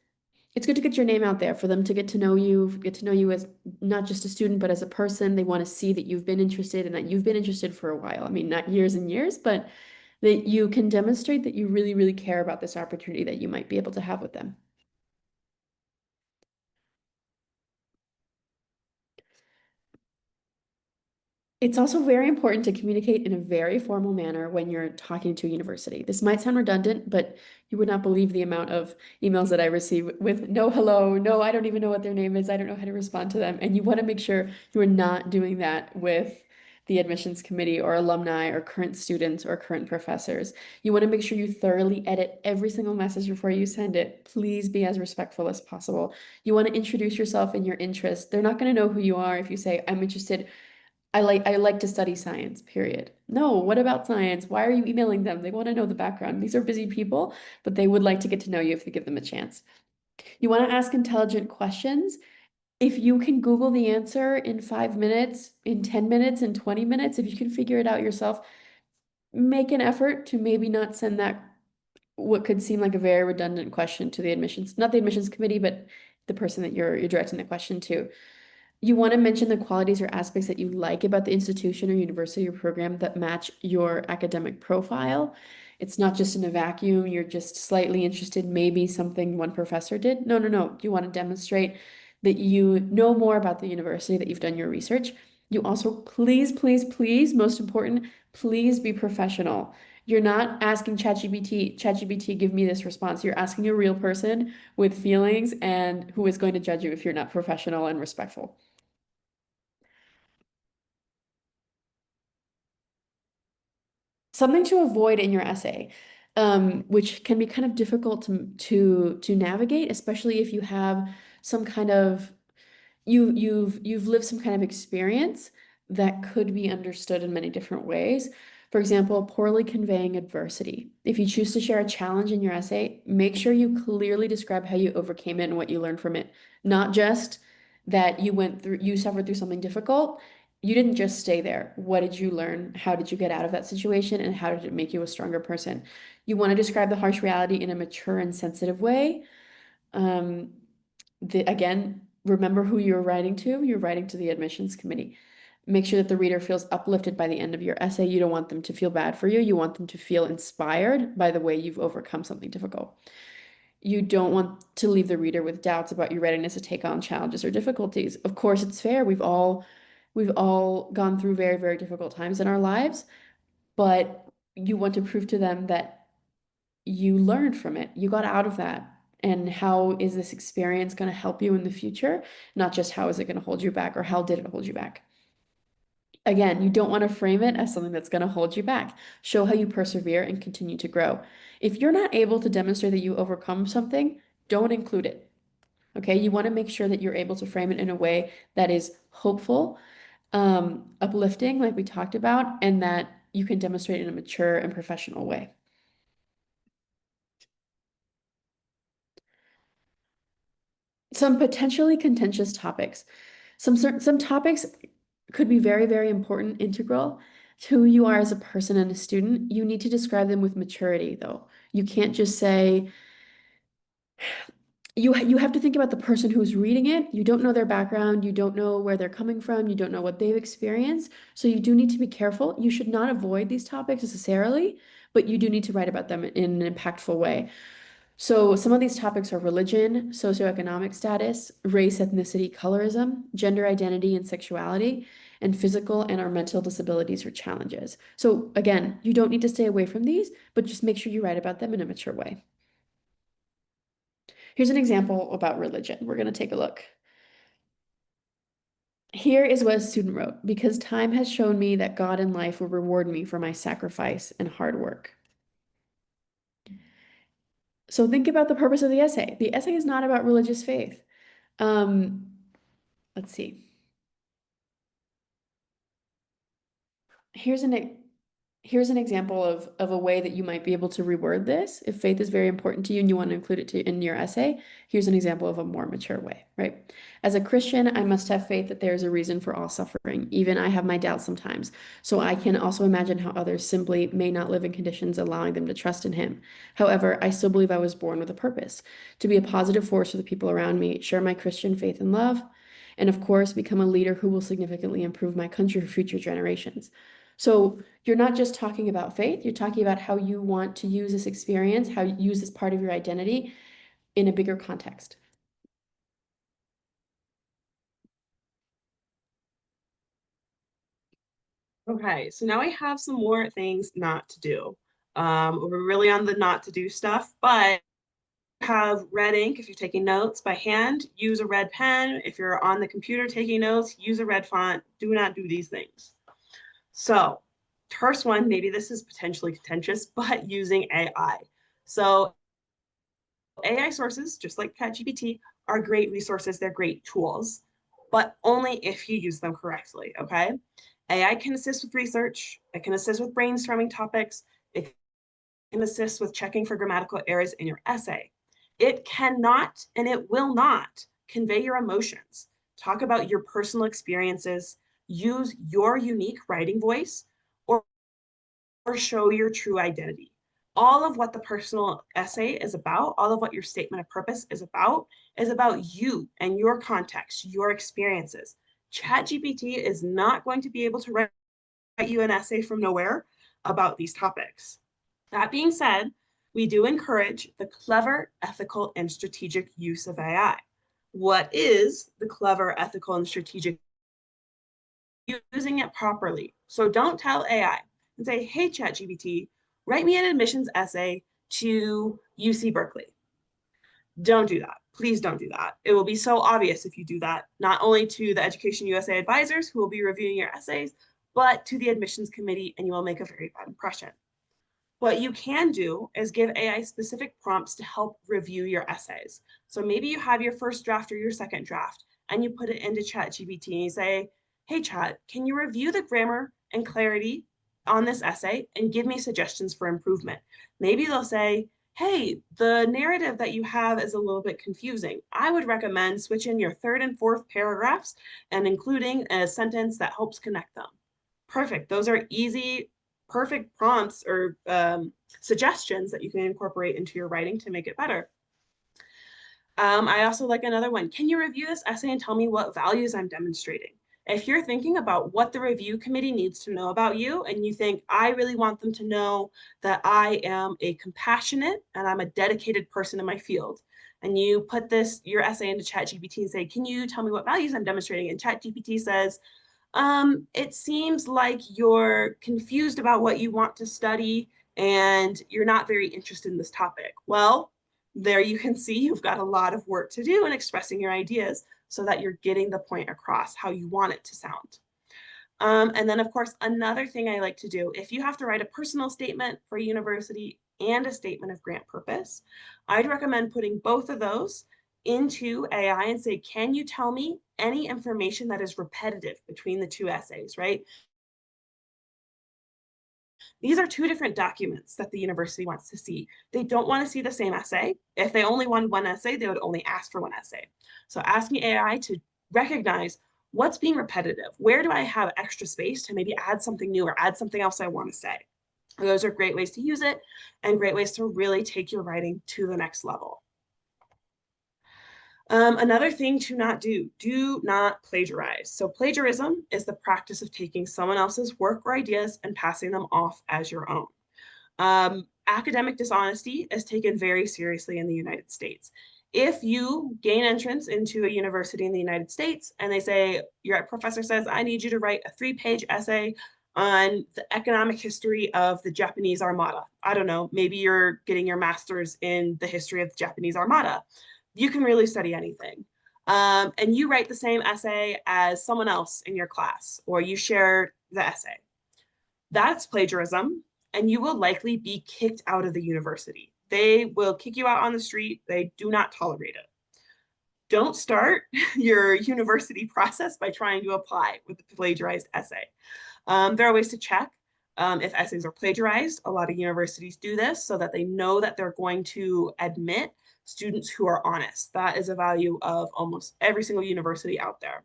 It's good to get your name out there for them to get to know you as not just a student, but as a person. They want to see that you've been interested and that you've been interested for a while. I mean, not years and years, but that you can demonstrate that you really, really care about this opportunity that you might be able to have with them. It's also very important to communicate in a very formal manner when you're talking to a university. This might sound redundant, but you would not believe the amount of emails that I receive with no hello, no, I don't even know what their name is, I don't know how to respond to them. And you want to make sure you are not doing that with the admissions committee or alumni or current students or current professors. You want to make sure you thoroughly edit every single message before you send it. Please be as respectful as possible. You want to introduce yourself and your interests. They're not going to know who you are if you say, I'm interested. I like to study science, period. No, what about science? Why are you emailing them? They want to know the background. These are busy people, but they would like to get to know you if you give them a chance. You want to ask intelligent questions. If you can Google the answer in 5 minutes, in 10 minutes, in 20 minutes, if you can figure it out yourself, make an effort to maybe not send that what could seem like a very redundant question to the admissions, not the admissions committee, but the person that you're directing the question to. You want to mention the qualities or aspects that you like about the institution or university or program that match your academic profile. It's not just in a vacuum, you're just slightly interested, maybe something one professor did. No, no, no. You want to demonstrate that you know more about the university, that you've done your research. You also, please, please, please, most important, please be professional. You're not asking ChatGPT, give me this response. You're asking a real person with feelings and who is going to judge you if you're not professional and respectful. Something to avoid in your essay, which can be kind of difficult to navigate, especially if you have some kind of you've lived some kind of experience that could be understood in many different ways. For example, poorly conveying adversity. If you choose to share a challenge in your essay, make sure you clearly describe how you overcame it and what you learned from it. Not just that you suffered through something difficult. You didn't just stay there. What did you learn? How did you get out of that situation? And how did it make you a stronger person? You want to describe the harsh reality in a mature and sensitive way. Um, again, remember who you're writing to. You're writing to the admissions committee. Make sure that the reader feels uplifted by the end of your essay. You don't want them to feel bad for you. You want them to feel inspired by the way you've overcome something difficult. You don't want to leave the reader with doubts about your readiness to take on challenges or difficulties. Of course, it's fair. We've all gone through very, very difficult times in our lives, but you want to prove to them that you learned from it. You got out of that. And how is this experience going to help you in the future? Not just how is it going to hold you back or how did it hold you back? Again, you don't want to frame it as something that's going to hold you back. Show how you persevere and continue to grow. If you're not able to demonstrate that you overcome something, don't include it. Okay, you want to make sure that you're able to frame it in a way that is hopeful, uplifting, like we talked about, and that you can demonstrate in a mature and professional way. Some potentially contentious topics. Some topics could be very, very important, integral to who you are as a person and a student. You need to describe them with maturity, though. You can't just say, you have to think about the person who's reading it. You don't know their background, you don't know where they're coming from, you don't know what they've experienced. So you do need to be careful. You should not avoid these topics necessarily, but you do need to write about them in an impactful way. So some of these topics are religion, socioeconomic status, race, ethnicity, colorism, gender identity and sexuality, and physical and or mental disabilities or challenges. So again, you don't need to stay away from these, but just make sure you write about them in a mature way. Here's an example about religion. We're going to take a look. Here is what a student wrote: because time has shown me that God and life will reward me for my sacrifice and hard work. So think about the purpose of the essay. The essay is not about religious faith. Um, let's see. Here's an Here's an example of a way that you might be able to reword this. If faith is very important to you and you want to include it in your essay, here's an example of a more mature way, right? As a Christian, I must have faith that there is a reason for all suffering. Even I have my doubts sometimes. So I can also imagine how others simply may not live in conditions allowing them to trust in Him. However, I still believe I was born with a purpose: to be a positive force for the people around me, share my Christian faith and love, and of course, become a leader who will significantly improve my country for future generations. So you're not just talking about faith, you're talking about how you want to use this experience, how you use this part of your identity in a bigger context. Okay, so now I have some more things not to do. We're really on the not to do stuff, but have red ink if you're taking notes by hand, use a red pen. If you're on the computer taking notes, use a red font. Do not do these things. So, first one, maybe this is potentially contentious, but using AI. So, AI sources, just like ChatGPT, are great resources. They're great tools, but only if you use them correctly. Okay. AI can assist with research, it can assist with brainstorming topics, it can assist with checking for grammatical errors in your essay. It cannot and it will not convey your emotions, talk about your personal experiences, use your unique writing voice, or, or show your true identity. All of what the personal essay is about, all of what your statement of purpose is about you and your context, your experiences. ChatGPT is not going to be able to write you an essay from nowhere about these topics. That being said, we do encourage the clever, ethical, and strategic use of AI. What is the clever, ethical, and strategic? Using it properly. So don't tell AI and say, hey, ChatGPT, write me an admissions essay to UC Berkeley. Don't do that. Please don't do that. It will be so obvious if you do that, not only to the Education USA advisors who will be reviewing your essays, but to the admissions committee, and you will make a very bad impression. What you can do is give AI specific prompts to help review your essays. So maybe you have your first draft or your second draft, and you put it into ChatGPT and you say, hey, Chat, can you review the grammar and clarity on this essay and give me suggestions for improvement? Maybe they'll say, hey, the narrative that you have is a little bit confusing. I would recommend switching your third and fourth paragraphs and including a sentence that helps connect them. Perfect. Those are easy, perfect prompts or suggestions that you can incorporate into your writing to make it better. I also like another one. Can you review this essay and tell me what values I'm demonstrating? If you're thinking about what the review committee needs to know about you and you think, I really want them to know that I am a compassionate and I'm a dedicated person in my field, and you put your essay into ChatGPT and say, can you tell me what values I'm demonstrating? And ChatGPT says, it seems like you're confused about what you want to study and you're not very interested in this topic. Well, there you can see you've got a lot of work to do in expressing your ideas so that you're getting the point across how you want it to sound. And then, of course, another thing I like to do, if you have to write a personal statement for a university and a statement of grant purpose, I'd recommend putting both of those into AI and say, can you tell me any information that is repetitive between the two essays, right? These are two different documents that the university wants to see. They don't want to see the same essay. If they only want one essay, they would only ask for one essay. So asking AI to recognize what's being repetitive. Where do I have extra space to maybe add something new or add something else I want to say? Those are great ways to use it and great ways to really take your writing to the next level. Another thing to not do not plagiarize. So plagiarism is the practice of taking someone else's work or ideas and passing them off as your own. Academic dishonesty is taken very seriously in the United States. If you gain entrance into a university in the United States and they say, your professor says, I need you to write a 3-page essay on the economic history of the Japanese Armada. I don't know, maybe you're getting your master's in the history of the Japanese Armada. You can really study anything. And you write the same essay as someone else in your class, or you share the essay. That's plagiarism, and you will likely be kicked out of the university. They will kick you out on the street. They do not tolerate it. Don't start your university process by trying to apply with a plagiarized essay. There are ways to check if essays are plagiarized. A lot of universities do this so that they know that they're going to admit students who are honest. That is a value of almost every single university out there.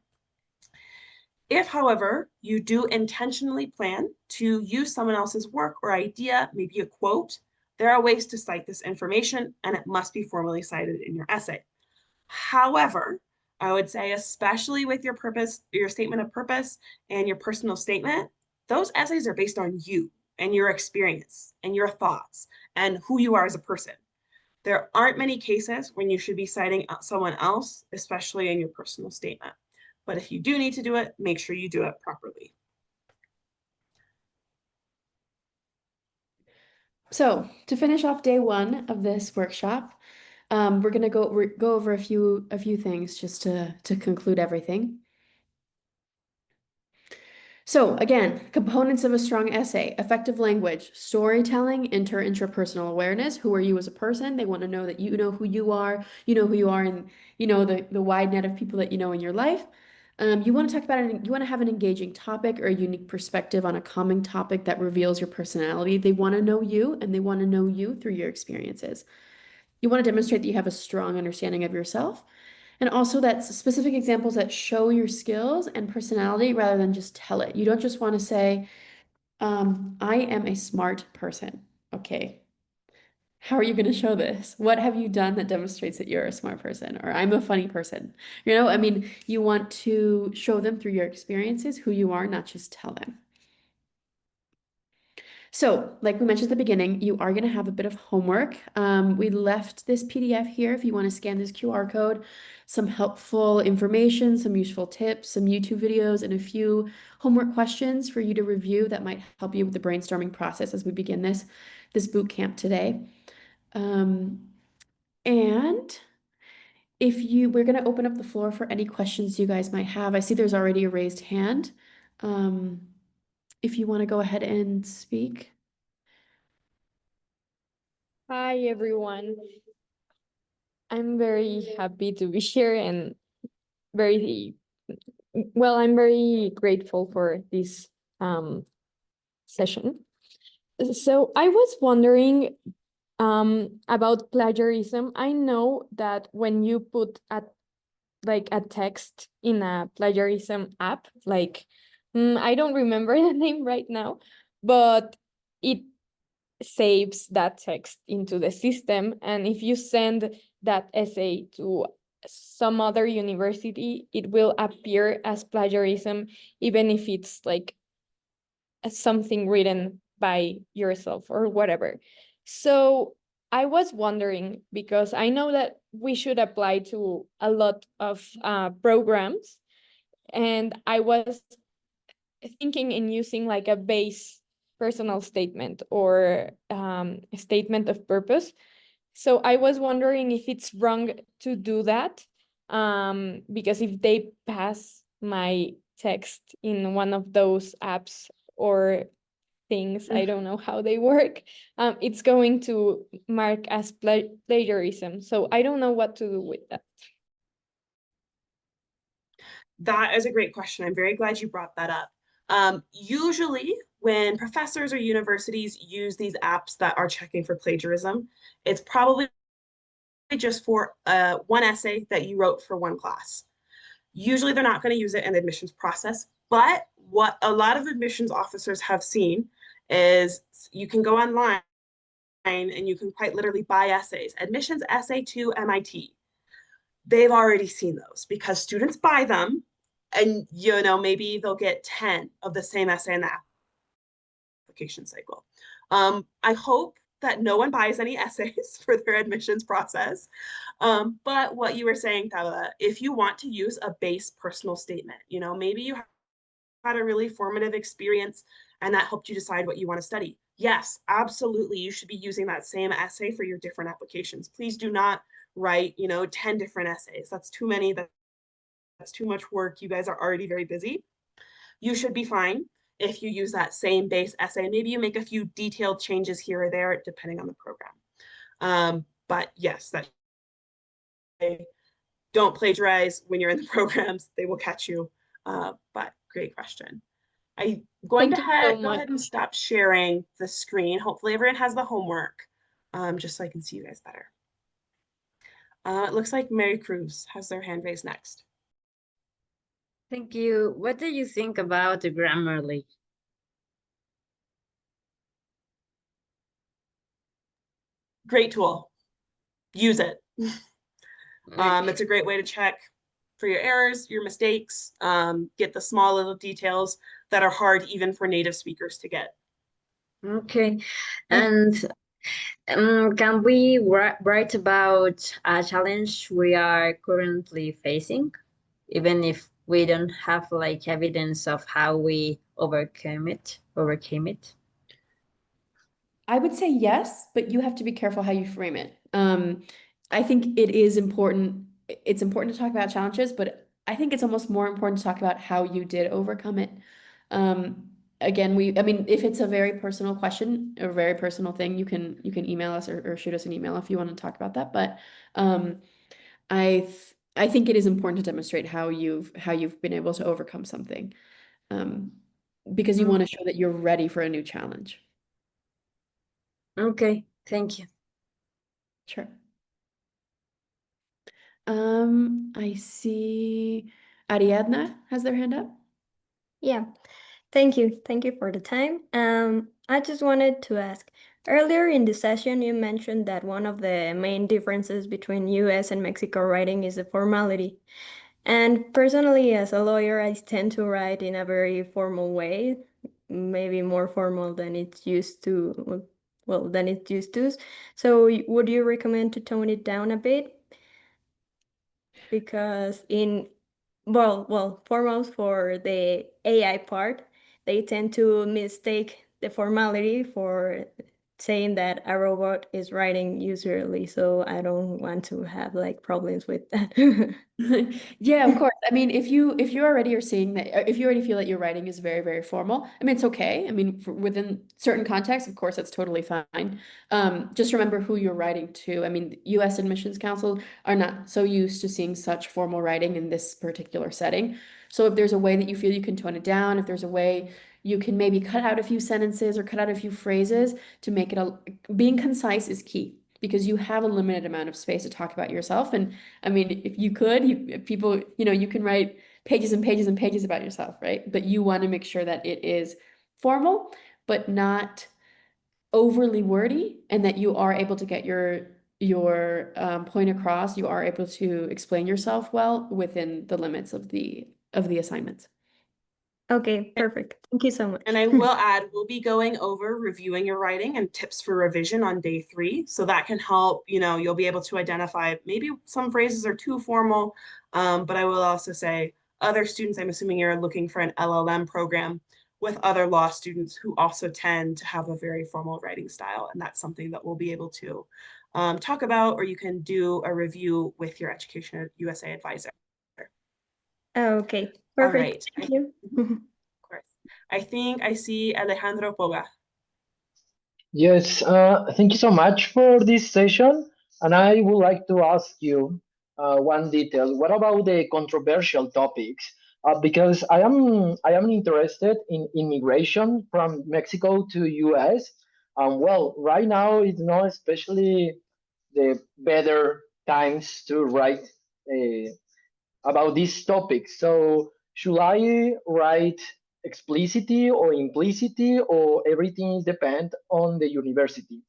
If, however, you do intentionally plan to use someone else's work or idea, maybe a quote, there are ways to cite this information and it must be formally cited in your essay. However, I would say, especially with your purpose, your statement of purpose and your personal statement, those essays are based on you and your experience and your thoughts and who you are as a person. There aren't many cases when you should be citing someone else, especially in your personal statement. But if you do need to do it, make sure you do it properly. So to finish off day one of this workshop, we're gonna go over a few things just to conclude everything. So again, components of a strong essay: effective language, storytelling, intrapersonal awareness. Who are you as a person? They want to know that you know who you are, and you know the wide net of people that you know in your life. You want to talk about it, you want to have an engaging topic or a unique perspective on a common topic that reveals your personality. They want to know you, and they want to know you through your experiences. You want to demonstrate that you have a strong understanding of yourself, and also that specific examples that show your skills and personality rather than just tell it. You don't just want to say, I am a smart person. Okay. How are you going to show this? What have you done that demonstrates that you're a smart person? Or I'm a funny person. I mean, you want to show them through your experiences who you are, not just tell them. So, like we mentioned at the beginning, you are going to have a bit of homework. We left this PDF here if you want to scan this QR code, some helpful information, some useful tips, some YouTube videos, and a few homework questions for you to review that might help you with the brainstorming process as we begin this boot camp today. And we're going to open up the floor for any questions you guys might have. I see there's already a raised hand. If you want to go ahead and speak. Hi, everyone. I'm very happy to be here and I'm very grateful for this session. So I was wondering about plagiarism. I know that when you put a text in a plagiarism app, I don't remember the name right now, but it saves that text into the system. And if you send that essay to some other university, it will appear as plagiarism, even if it's something written by yourself or whatever. So I was wondering, because I know that we should apply to a lot of programs, and I was thinking in using a base personal statement or a statement of purpose. So I was wondering if it's wrong to do that, because if they pass my text in one of those apps, or things, I don't know how they work, it's going to mark as plagiarism. So I don't know what to do with that. That is a great question. I'm very glad you brought that up. Usually, when professors or universities use these apps that are checking for plagiarism, it's probably just for one essay that you wrote for one class. Usually, they're not going to use it in the admissions process. But what a lot of admissions officers have seen is you can go online and you can quite literally buy essays. Admissions essay to MIT. They've already seen those because students buy them and maybe they'll get 10 of the same essay in the application cycle. I hope that no one buys any essays for their admissions process. But what you were saying, Tabitha, if you want to use a base personal statement, maybe you had a really formative experience and that helped you decide what you want to study. Yes, absolutely. You should be using that same essay for your different applications. Please do not write, 10 different essays. That's too many. That's too much work. You guys are already very busy. You should be fine if you use that same base essay. Maybe you make a few detailed changes here or there, depending on the program. But yes, that don't plagiarize when you're in the programs. They will catch you. But great question. I'm going Thank to you so go much. ahead and stop sharing the screen. Hopefully everyone has the homework, just so I can see you guys better. It looks like Mary Cruz has their hand raised next. Thank you. What do you think about the Grammarly? Great tool. Use it. Okay. It's a great way to check for your errors, your mistakes, get the small little details that are hard even for native speakers to get. Okay. And can we write about a challenge we are currently facing, even if we don't have like evidence of how we overcame it? I would say yes, but you have to be careful how you frame it. I think it is important. It's important to talk about challenges, but I think it's almost more important to talk about how you did overcome it. Again, I mean, if it's a very personal question, a very personal thing, you can email us or shoot us an email if you want to talk about that. But I think it is important to demonstrate how you've been able to overcome something, because you want to show that you're ready for a new challenge. Okay, thank you. Sure. I see Ariadna has their hand up. Yeah, thank you. Thank you for the time. I just wanted to ask, earlier in the session, you mentioned that one of the main differences between US and Mexico writing is the formality. And personally, as a lawyer, I tend to write in a very formal way, maybe more formal than it's used to, well, than it's used to. So would you recommend to tone it down a bit? Because foremost for the AI part, they tend to mistake the formality for saying that a robot is writing usually. So I don't want to have like problems with that. Yeah, of course. I mean, if you already are seeing that, if you already feel that your writing is very, very formal, I mean, it's okay. I mean, within certain contexts, of course, that's totally fine. Just remember who you're writing to. I mean, U.S. admissions council are not so used to seeing such formal writing in this particular setting. So if there's a way that you feel you can tone it down, if there's a way you can maybe cut out a few sentences or cut out a few phrases to make it being concise is key because you have a limited amount of space to talk about yourself. And I mean, if you could, you can write pages and pages and pages about yourself, right? But you want to make sure that it is formal, but not overly wordy, and that you are able to get your point across. You are able to explain yourself well within the limits of the assignments. Okay, perfect. Thank you so much. And I will add, we'll be going over reviewing your writing and tips for revision on day 3. So that can help, you'll be able to identify maybe some phrases are too formal. But I will also say other students, I'm assuming you're looking for an LLM program with other law students who also tend to have a very formal writing style. And that's something that we'll be able to talk about, or you can do a review with your Education USA advisor. Okay, All perfect. right. Thank you. Of course. I think I see Alejandro Poga. Yes, thank you so much for this session. And I would like to ask you one detail. What about the controversial topics? Because I am interested in immigration from Mexico to US. Well, right now it's not especially the better times to write uh, about this topic. So should I write explicitly or implicitly, or everything depend on the university?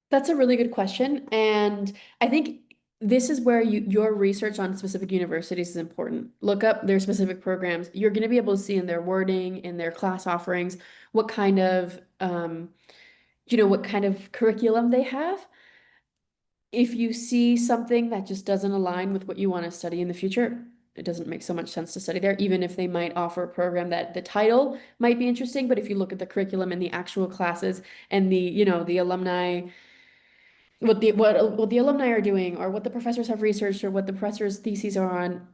That's a really good question. And I think this is where your research on specific universities is important. Look up their specific programs. You're going to be able to see in their wording, in their class offerings, what kind of what kind of curriculum they have. If you see something that just doesn't align with what you want to study in the future, it doesn't make so much sense to study there, even if they might offer a program that the title might be interesting. But if you look at the curriculum and the actual classes and the alumni, what the alumni are doing, or what the professors have researched, or what the professors' theses are on,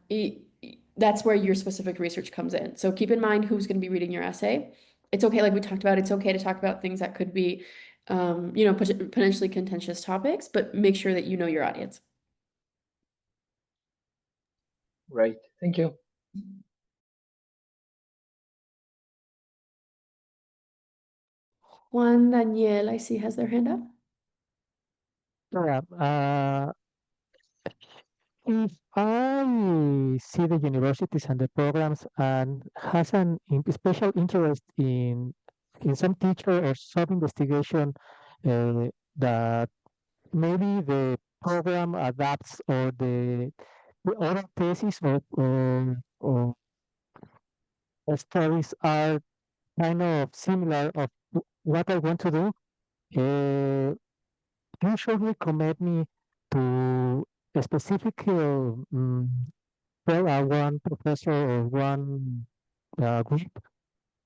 that's where your specific research comes in. So keep in mind who's going to be reading your essay. It's okay, like we talked about, it's okay to talk about things that could be, potentially contentious topics, but make sure that you know your audience. Right. Thank you. Juan Daniel, I see, has their hand up. Yeah, if I see the universities and the programs and has an special interest in some teacher or some investigation that maybe the program adapts or the oral thesis or stories are kind of similar of what I want to do, uh, you should recommend me to a specific well, one professor or one group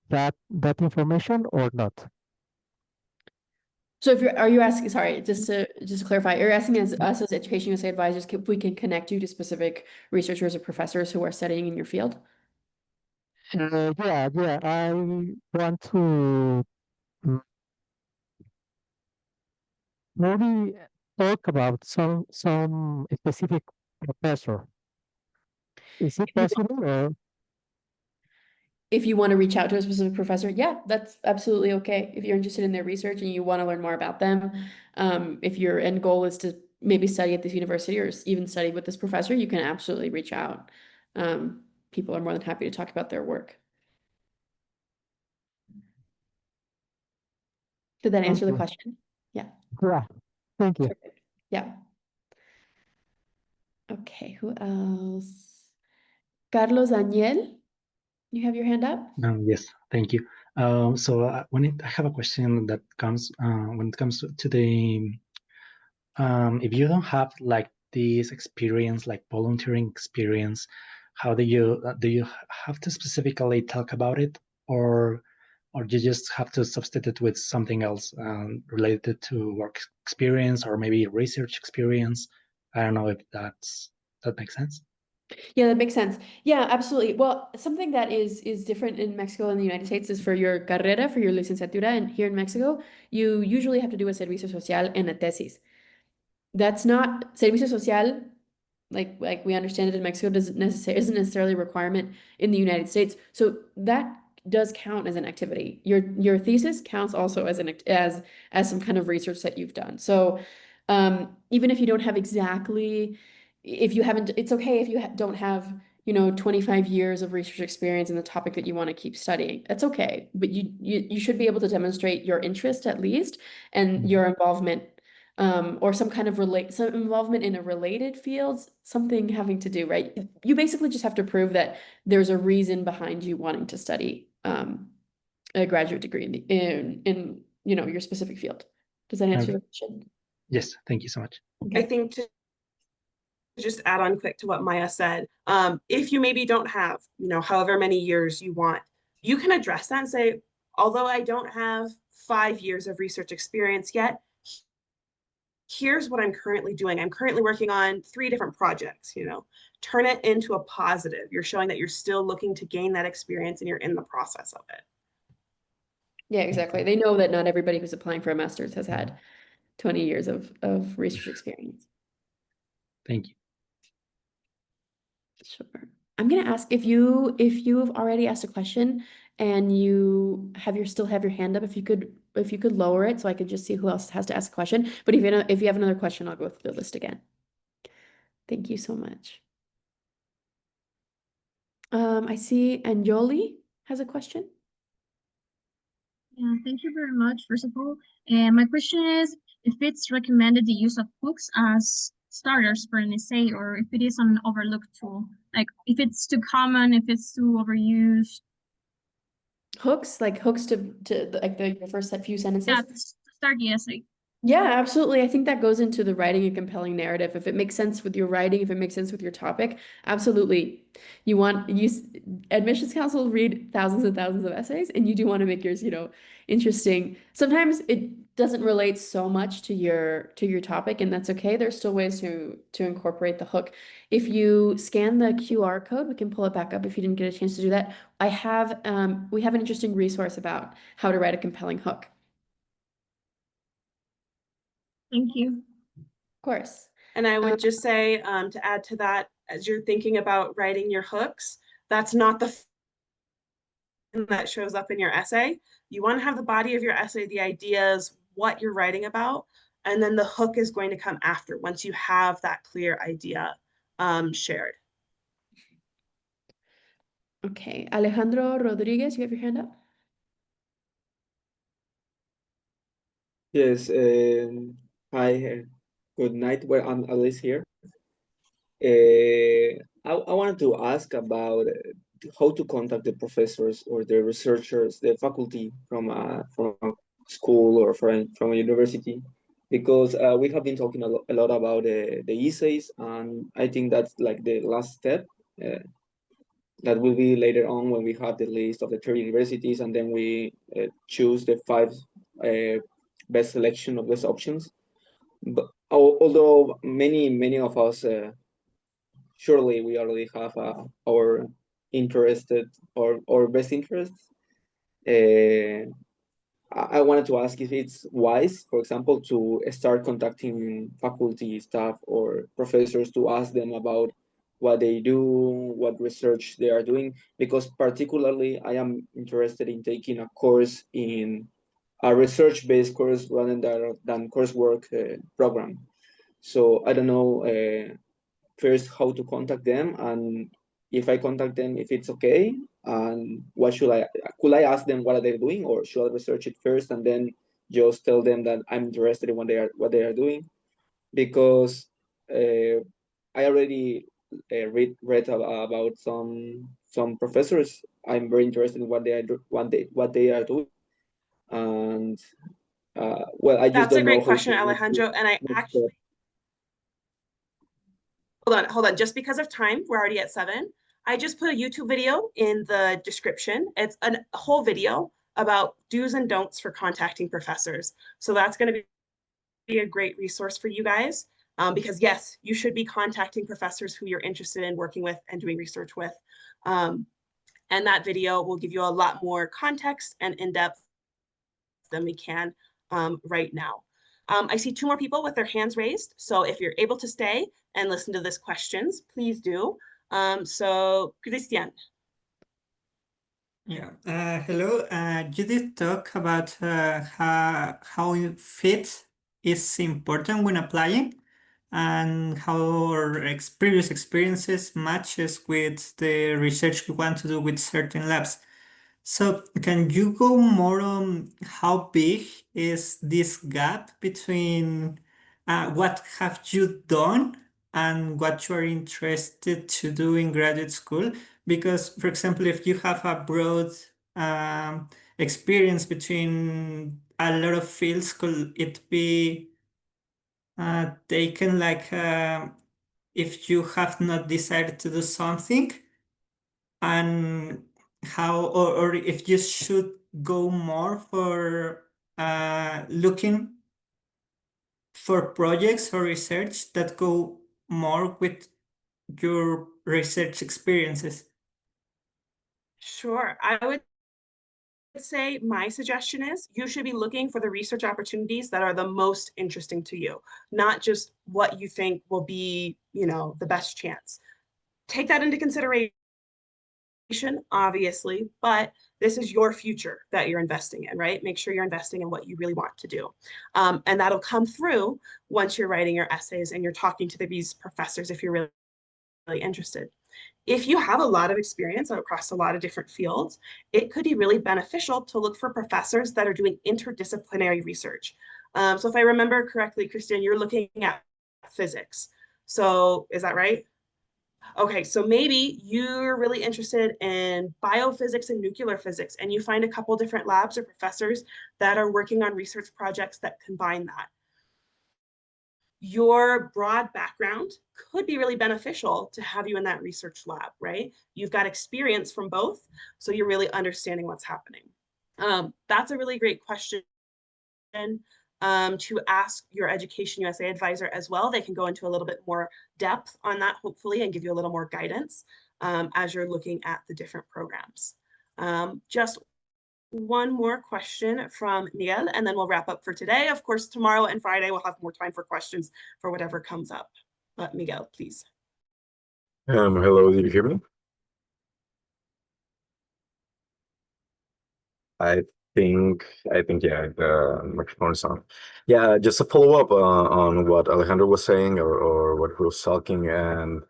that information or not. So are you asking, sorry, just to clarify, you're asking us as Education USA advisors, if we can connect you to specific researchers or professors who are studying in your field? Yeah, I want to mm, maybe talk about some specific professor. Is it possible or? If you want to reach out to a specific professor, yeah, that's absolutely okay. If you're interested in their research and you want to learn more about them, if your end goal is to maybe study at this university or even study with this professor, you can absolutely reach out. People are more than happy to talk about their work. Did that answer the Okay. question? Yeah. Yeah, thank you. Perfect. Yeah. Okay, who else? Carlos Daniel, you have your hand up? Yes, thank you. I have a question that comes when it comes to the if you don't have like this experience, like volunteering experience, how do you have to specifically talk about it, or you just have to substitute with something else related to work experience or maybe research experience? I don't know if that makes sense. Yeah, that makes sense. Yeah, absolutely. Well, something that is different in Mexico and the United States is for your carrera, for your licenciatura, and here in Mexico, you usually have to do a servicio social and a tesis. That's not servicio social, like we understand it in Mexico, isn't necessarily a requirement in the United States. So that does count as an activity. Your thesis counts also as as some kind of research that you've done. So even if you don't have exactly, if you haven't, it's okay if you don't have 25 years of research experience in the topic that you want to keep studying. That's okay, but you should be able to demonstrate your interest at least and your involvement, or some kind of some involvement in a related field, something having to do, right? You basically just have to prove that there's a reason behind you wanting to study a graduate degree in your specific field. Does that answer Okay. your question? Yes, thank you so much. I Okay. think to just add on quick to what Maya said, if you maybe don't have, however many years you want, you can address that and say, although I don't have 5 years of research experience yet, here's what I'm currently doing. I'm currently working on 3 different projects, turn it into a positive. You're showing that you're still looking to gain that experience and you're in the process of it. Yeah, exactly. They know that not everybody who's applying for a master's has had 20 years of research experience. Thank you. Sure. I'm gonna ask if you've already asked a question and you still have your hand up, if you could lower it so I could just see who else has to ask a question. But if you have another question, I'll go through the list again. Thank you so much. I see Anjoli has a question. Yeah, thank you very much, first of all. And my question is if it's recommended the use of hooks as starters for an essay, or if it is an overlooked tool, like if it's too common, if it's too overused. Hooks, like hooks to like your first few sentences. Yeah, to start the essay. Yeah, absolutely. I think that goes into the writing a compelling narrative. If it makes sense with your writing, if it makes sense with your topic, absolutely. Admissions council read thousands and thousands of essays, and you do want to make yours, interesting. Sometimes it doesn't relate so much to your topic, and that's okay. There's still ways to incorporate the hook. If you scan the QR code, we can pull it back up if you didn't get a chance to do that. We have an interesting resource about how to write a compelling hook. Thank you. Of course. And I would just say, to add to that, as you're thinking about writing your hooks, that's not the that shows up in your essay. You want to have the body of your essay, the ideas, what you're writing about, and then the hook is going to come after once you have that clear idea shared. Okay, Alejandro Rodriguez, you have your hand up? Yes, hi, good night. Well, I'm Alice here. I wanted to ask about how to contact the professors or the researchers, the faculty from a school or from a university, because we have been talking a lot about the essays, and I think that's like the last step. That will be later on when we have the list of the 30 universities, and then we choose the 5 best selection of those options. But although many of us surely we already have our interested or best interests. I wanted to ask if it's wise, for example, to start contacting faculty, staff, or professors to ask them about what they do, what research they are doing, because particularly I am interested in taking a course in a research-based course rather than coursework program. So I don't know first how to contact them, and if I contact them, if it's okay, and what could I ask them what are they doing, or should I research it first and then just tell them that I'm interested in what they are doing? Because I already read about some professors. I'm very interested in what they are doing, and well, I just That's a don't know great how question, to Alejandro. And I actually, hold on. Just because of time, we're already at 7. I just put a YouTube video in the description. It's a whole video about do's and don'ts for contacting professors. So that's going to be a great resource for you guys. Because yes, you should be contacting professors who you're interested in working with and doing research with. And that video will give you a lot more context and in-depth than we can right now. I see 2 more people with their hands raised. So if you're able to stay and listen to this questions, please do. So Christian. Yeah, hello. You did talk about how fit is important when applying and how our previous experiences matches with the research we want to do with certain labs. So can you go more on how big is this gap between what have you done and what you are interested to do in graduate school? Because, for example, if you have a broad experience between a lot of fields, could it be taken like if you have not decided to do something? And how or if you should go more for looking for projects or research that go more with your research experiences? Sure. I would say my suggestion is you should be looking for the research opportunities that are the most interesting to you, not just what you think will be, the best chance. Take that into consideration, obviously, but this is your future that you're investing in, right? Make sure you're investing in what you really want to do. And that'll come through once you're writing your essays and you're talking to these professors if you're really interested. If you have a lot of experience across a lot of different fields, it could be really beneficial to look for professors that are doing interdisciplinary research. So if I remember correctly, Christian, you're looking at physics. So is that right? Okay, so maybe you're really interested in biophysics and nuclear physics, and you find a couple different labs or professors that are working on research projects that combine that. Your broad background could be really beneficial to have you in that research lab, right? You've got experience from both, so you're really understanding what's happening. That's a really great question to ask your Education USA advisor as well. They can go into a little bit more depth on that, hopefully, and give you a little more guidance as you're looking at the different programs. Just one more question from Neil, and then we'll wrap up for today. Of course, tomorrow and Friday, we'll have more time for questions for whatever comes up. But Miguel, please. Hello, did you hear me? I I think yeah, the microphone is on. Yeah, just a follow up on what Alejandro was saying or what he was talking, and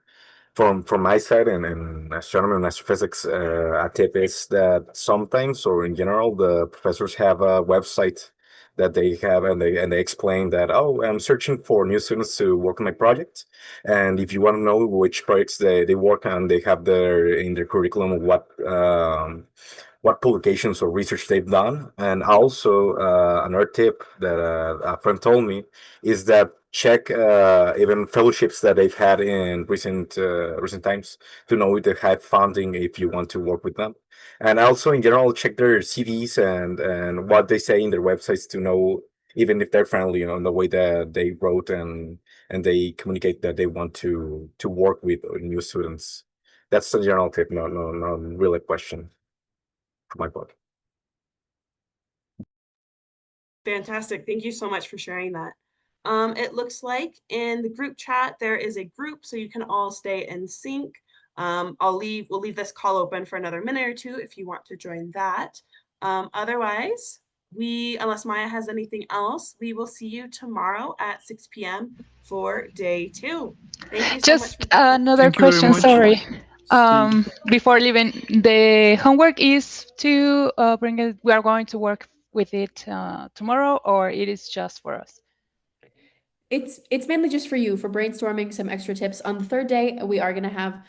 from my side in astronomy and astrophysics, a tip is that sometimes or in general the professors have a website that they have and they explain that, oh, I'm searching for new students to work on my project, and if you want to know which projects they work on, they have in their curriculum what publications or research they've done. And also another tip that a friend told me is that check even fellowships that they've had in recent times to know if they have funding if you want to work with them. And also in general, check their CVs and what they say in their websites to know even if they're friendly on the way that they wrote and they communicate that they want to work with new students. That's the general tip, not really a question for my book. Fantastic. Thank you so much for sharing that. It looks like in the group chat, there is a group so you can all stay in sync. We'll leave this call open for another minute or two if you want to join that. Otherwise, unless Maya has anything else, we will see you tomorrow at 6 p.m. for day 2. Thank you so much. Just another Thank you very question, much. sorry. Before leaving, the homework is to bring it, we are going to work with it tomorrow, or it is just for us? It's mainly just for you for brainstorming some extra tips. On the third day, we are gonna have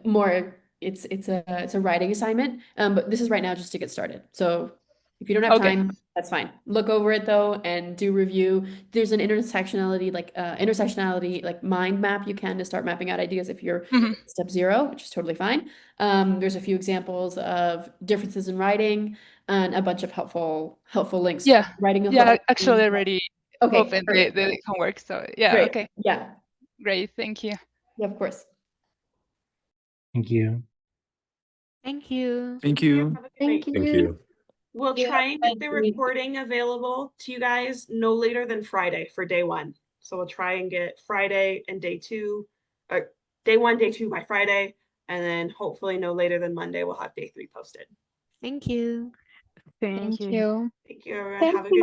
more. It's a writing assignment, but this is right now just to get started. So if you don't have Okay. time, that's fine. Look over it though and do review. There's an intersectionality like mind map you can to start mapping out ideas if you're Mhm. step 0, which is totally fine. There's a few examples of differences in writing and a bunch of helpful links. Yeah, Writing a yeah, whole actually already Okay, opened perfect. the homework, so yeah, Great. okay, Yeah, great, thank you. yeah, of course. Thank you. Thank you. Thank you. Have a Thank great. Thank you. you. We'll try and get the recording available to you guys no later than Friday for day 1. So we'll try and get Friday and day 2, or day 1, day 2 by Friday, and then hopefully no later than Monday we'll have day 3 posted. Thank you. Thank Thank you. you. Thank you, everyone. Thank Have a you. good